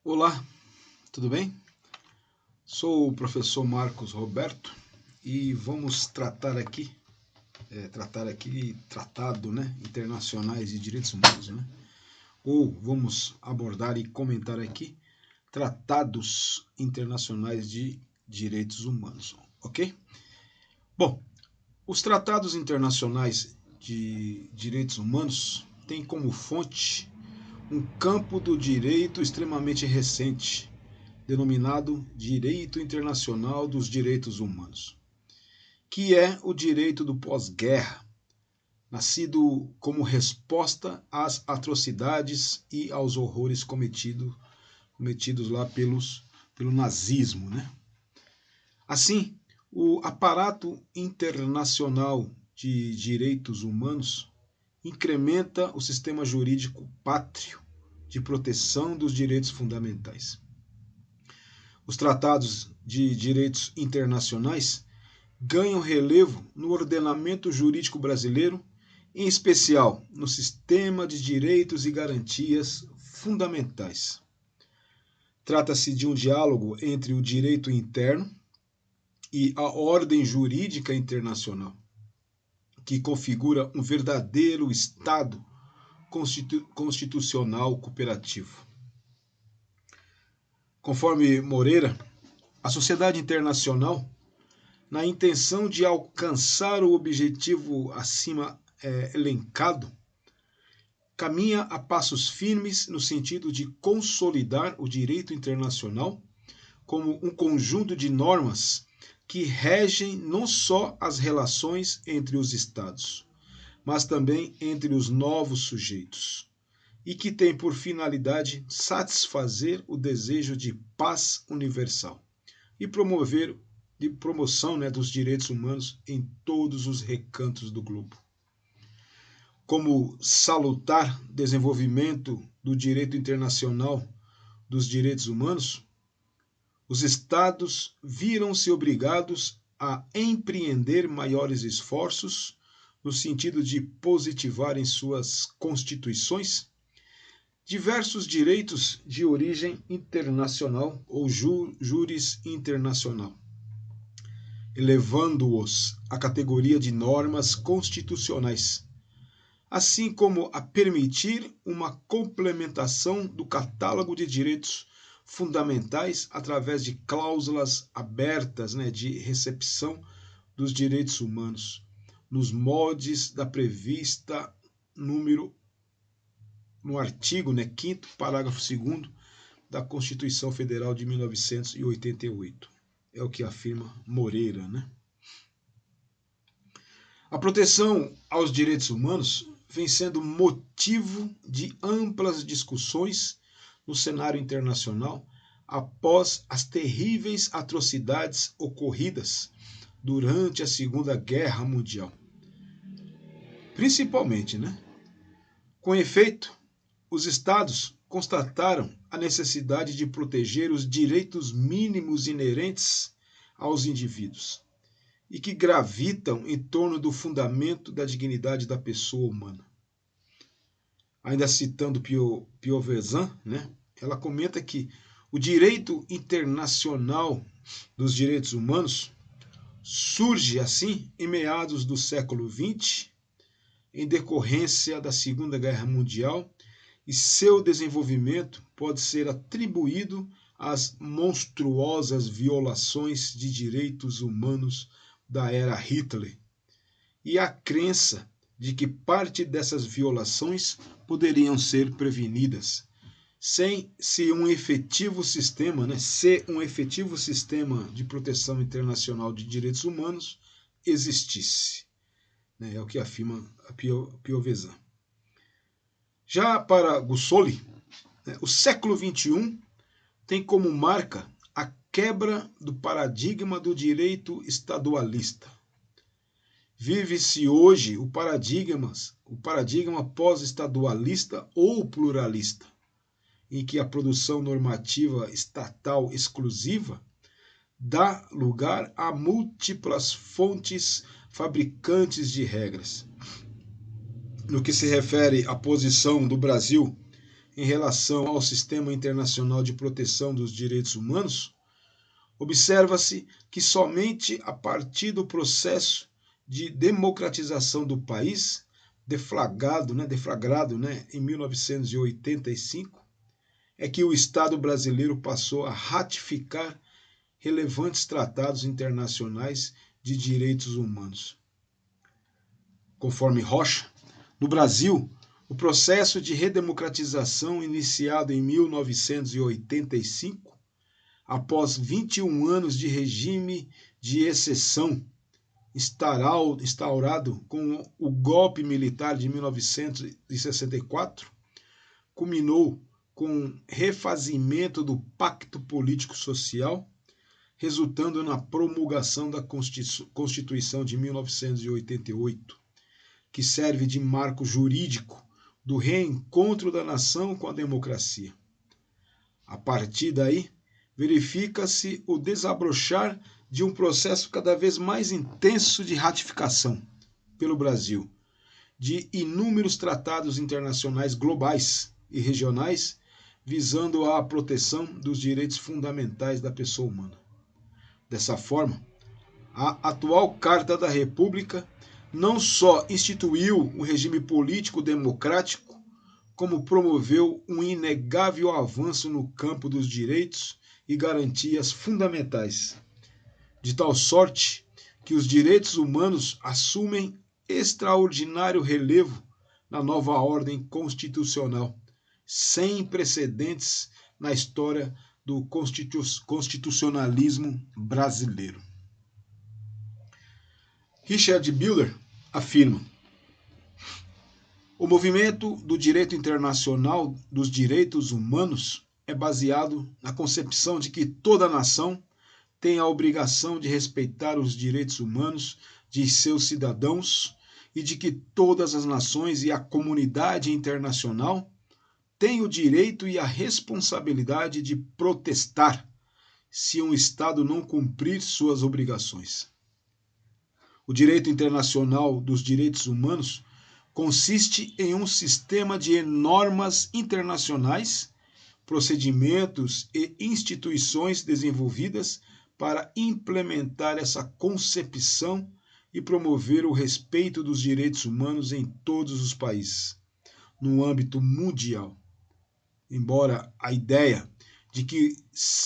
Olá, tudo bem? Sou o professor Marcos Roberto e vamos tratar aqui tratado, né, internacionais de direitos humanos, né? Ou vamos abordar e comentar aqui tratados internacionais de direitos humanos, ok? Bom, os tratados internacionais de direitos humanos têm como fonte um campo do direito extremamente recente, denominado Direito Internacional dos Direitos Humanos, que é o direito do pós-guerra, nascido como resposta às atrocidades e aos horrores cometidos lá pelo nazismo, né? Assim, o aparato internacional de direitos humanos incrementa o sistema jurídico pátrio de proteção dos direitos fundamentais. Os tratados de direitos internacionais ganham relevo no ordenamento jurídico brasileiro, em especial no sistema de direitos e garantias fundamentais. Trata-se de um diálogo entre o direito interno e a ordem jurídica internacional, que configura um verdadeiro Estado constitucional cooperativo. Conforme Moreira, a sociedade internacional, na intenção de alcançar o objetivo acima elencado, caminha a passos firmes no sentido de consolidar o direito internacional como um conjunto de normas que regem não só as relações entre os Estados, mas também entre os novos sujeitos, e que tem por finalidade satisfazer o desejo de paz universal e promover de promoção, né, dos direitos humanos em todos os recantos do globo. Como salutar desenvolvimento do direito internacional dos direitos humanos, os Estados viram-se obrigados a empreender maiores esforços no sentido de positivar em suas constituições diversos direitos de origem internacional ou juris internacional, elevando-os à categoria de normas constitucionais, assim como a permitir uma complementação do catálogo de direitos fundamentais através de cláusulas abertas, né, de recepção dos direitos humanos, nos moldes da prevista no artigo, né, 5º, parágrafo 2º da Constituição Federal de 1988. É o que afirma Moreira, né? A proteção aos direitos humanos vem sendo motivo de amplas discussões no cenário internacional após as terríveis atrocidades ocorridas durante a Segunda Guerra Mundial. Principalmente, né? Com efeito, os Estados constataram a necessidade de proteger os direitos mínimos inerentes aos indivíduos e que gravitam em torno do fundamento da dignidade da pessoa humana. Ainda citando Piovesan, né, ela comenta que o direito internacional dos direitos humanos surge, assim, em meados do século XX, em decorrência da Segunda Guerra Mundial, e seu desenvolvimento pode ser atribuído às monstruosas violações de direitos humanos da era Hitler e à crença de que parte dessas violações poderiam ser prevenidas se um efetivo sistema de proteção internacional de direitos humanos existisse. É o que afirma a Piovesan. Já para Gussoli, o século XXI tem como marca a quebra do paradigma do direito estadualista. Vive-se hoje o paradigma pós-estadualista ou pluralista, em que a produção normativa estatal exclusiva dá lugar a múltiplas fontes fabricantes de regras. No que se refere à posição do Brasil em relação ao sistema internacional de proteção dos direitos humanos, observa-se que somente a partir do processo de democratização do país, deflagrado em 1985, é que o Estado brasileiro passou a ratificar relevantes tratados internacionais de direitos humanos. Conforme Rocha, no Brasil, o processo de redemocratização iniciado em 1985, após 21 anos de regime de exceção, instaurado com o golpe militar de 1964, culminou com o refazimento do Pacto Político-Social, resultando na promulgação da Constituição de 1988, que serve de marco jurídico do reencontro da nação com a democracia. A partir daí, verifica-se o desabrochar de um processo cada vez mais intenso de ratificação pelo Brasil de inúmeros tratados internacionais globais e regionais visando a proteção dos direitos fundamentais da pessoa humana. Dessa forma, a atual Carta da República não só instituiu um regime político democrático, como promoveu um inegável avanço no campo dos direitos e garantias fundamentais, de tal sorte que os direitos humanos assumem extraordinário relevo na nova ordem constitucional, sem precedentes na história do constitucionalismo brasileiro. Richard Buehler afirma: o movimento do direito internacional dos direitos humanos é baseado na concepção de que toda nação tem a obrigação de respeitar os direitos humanos de seus cidadãos e de que todas as nações e a comunidade internacional têm o direito e a responsabilidade de protestar se um Estado não cumprir suas obrigações. O direito internacional dos direitos humanos consiste em um sistema de normas internacionais, procedimentos e instituições desenvolvidas para implementar essa concepção e promover o respeito dos direitos humanos em todos os países, no âmbito mundial. Embora a ideia de que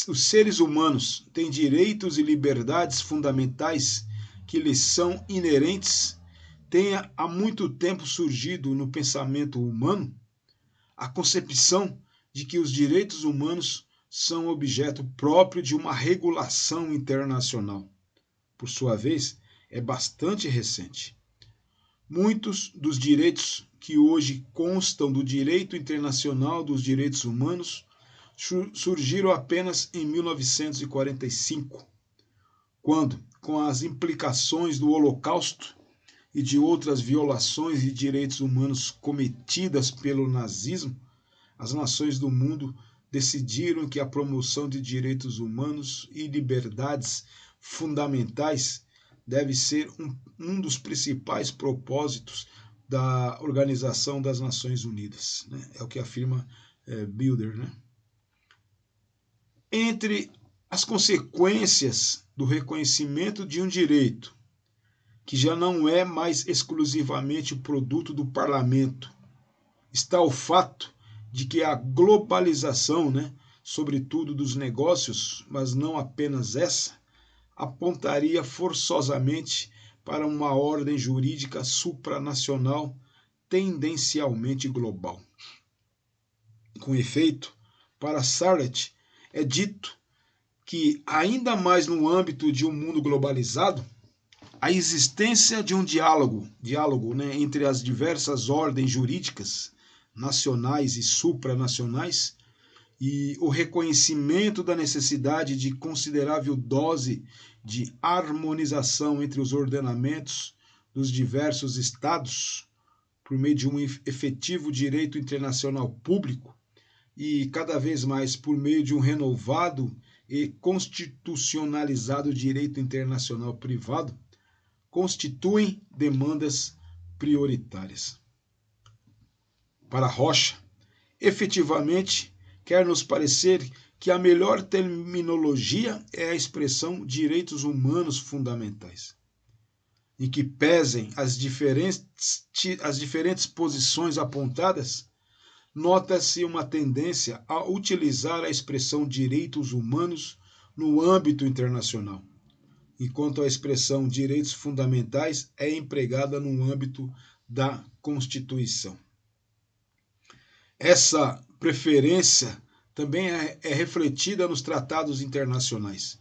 os seres humanos têm direitos e liberdades fundamentais que lhes são inerentes tenha há muito tempo surgido no pensamento humano, a concepção de que os direitos humanos são objeto próprio de uma regulação internacional, por sua vez, é bastante recente. Muitos dos direitos que hoje constam do direito internacional dos direitos humanos surgiram apenas em 1945, quando, com as implicações do Holocausto e de outras violações de direitos humanos cometidas pelo nazismo, as nações do mundo decidiram que a promoção de direitos humanos e liberdades fundamentais deve ser um dos principais propósitos da Organização das Nações Unidas. É o que afirma Buehler. Entre as consequências do reconhecimento de um direito, que já não é mais exclusivamente o produto do parlamento, está o fato de que a globalização, sobretudo dos negócios, mas não apenas essa, apontaria forçosamente para uma ordem jurídica supranacional tendencialmente global. Com efeito, para Sartre, é dito que, ainda mais no âmbito de um mundo globalizado, a existência de um diálogo entre as diversas ordens jurídicas, nacionais e supranacionais, e o reconhecimento da necessidade de considerável dose de harmonização entre os ordenamentos dos diversos estados, por meio de um efetivo direito internacional público e, cada vez mais, por meio de um renovado e constitucionalizado direito internacional privado, constituem demandas prioritárias. Para Rocha, Efetivamente, quer nos parecer que a melhor terminologia é a expressão direitos humanos fundamentais, em que pesem as diferentes posições apontadas. Nota-se uma tendência a utilizar a expressão direitos humanos no âmbito internacional, enquanto a expressão direitos fundamentais é empregada no âmbito da Constituição. Essa preferência também é refletida nos tratados internacionais,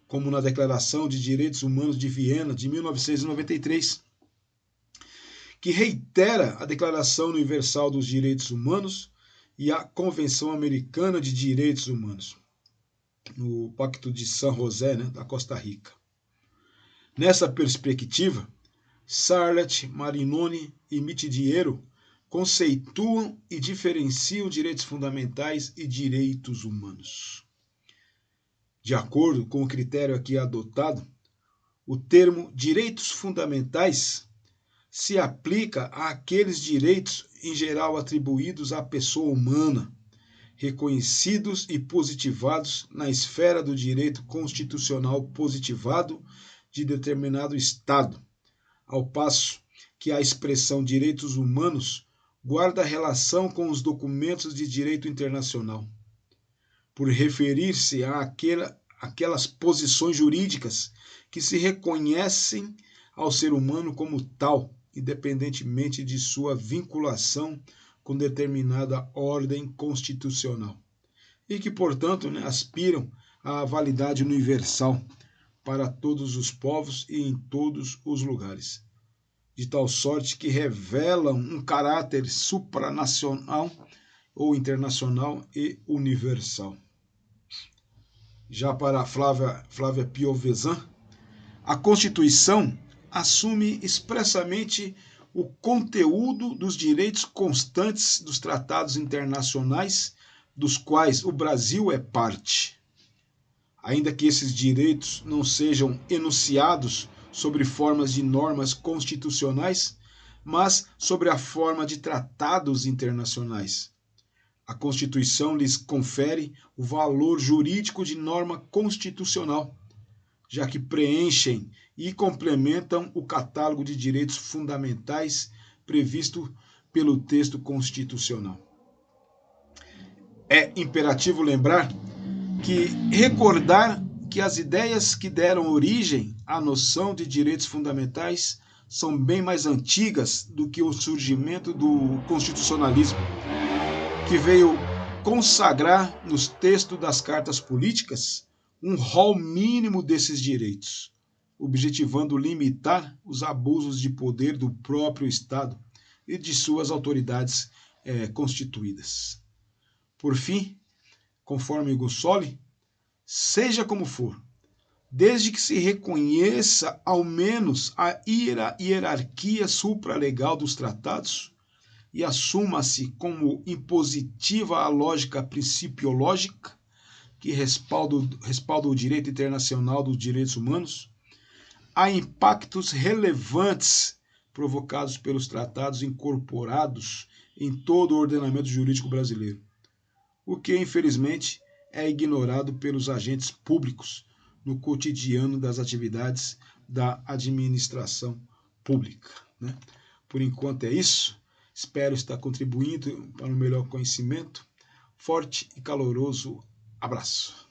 como na Declaração de Direitos Humanos de Viena, de 1993, que reitera a Declaração Universal dos Direitos Humanos e a Convenção Americana de Direitos Humanos, no Pacto de San José, da Costa Rica. Nessa perspectiva, Sarlet, Marinoni e Mitidiero conceituam e diferenciam direitos fundamentais e direitos humanos. De acordo com o critério aqui adotado, o termo direitos fundamentais se aplica àqueles direitos em geral atribuídos à pessoa humana, reconhecidos e positivados na esfera do direito constitucional positivado de determinado Estado, ao passo que a expressão direitos humanos guarda relação com os documentos de direito internacional, por referir-se àquelas posições jurídicas que se reconhecem ao ser humano como tal, independentemente de sua vinculação com determinada ordem constitucional, e que, portanto, aspiram à validade universal para todos os povos e em todos os lugares, de tal sorte que revelam um caráter supranacional ou internacional e universal. Já para Flávia Piovesan, a Constituição assume expressamente o conteúdo dos direitos constantes dos tratados internacionais dos quais o Brasil é parte, ainda que esses direitos não sejam enunciados sobre formas de normas constitucionais, mas sobre a forma de tratados internacionais. A Constituição lhes confere o valor jurídico de norma constitucional, já que preenchem e complementam o catálogo de direitos fundamentais previsto pelo texto constitucional. É imperativo lembrar que recordar que as ideias que deram origem à noção de direitos fundamentais são bem mais antigas do que o surgimento do constitucionalismo, que veio consagrar nos textos das cartas políticas um rol mínimo desses direitos, objetivando limitar os abusos de poder do próprio Estado e de suas autoridades constituídas. Por fim, conforme Gussoli, seja como for, desde que se reconheça ao menos a hierarquia supralegal dos tratados e assuma-se como impositiva a lógica principiológica que respalda o direito internacional dos direitos humanos, há impactos relevantes provocados pelos tratados incorporados em todo o ordenamento jurídico brasileiro, o que, infelizmente, é ignorado pelos agentes públicos no cotidiano das atividades da administração pública. Por enquanto é isso. Espero estar contribuindo para um melhor conhecimento. Forte e caloroso abraço.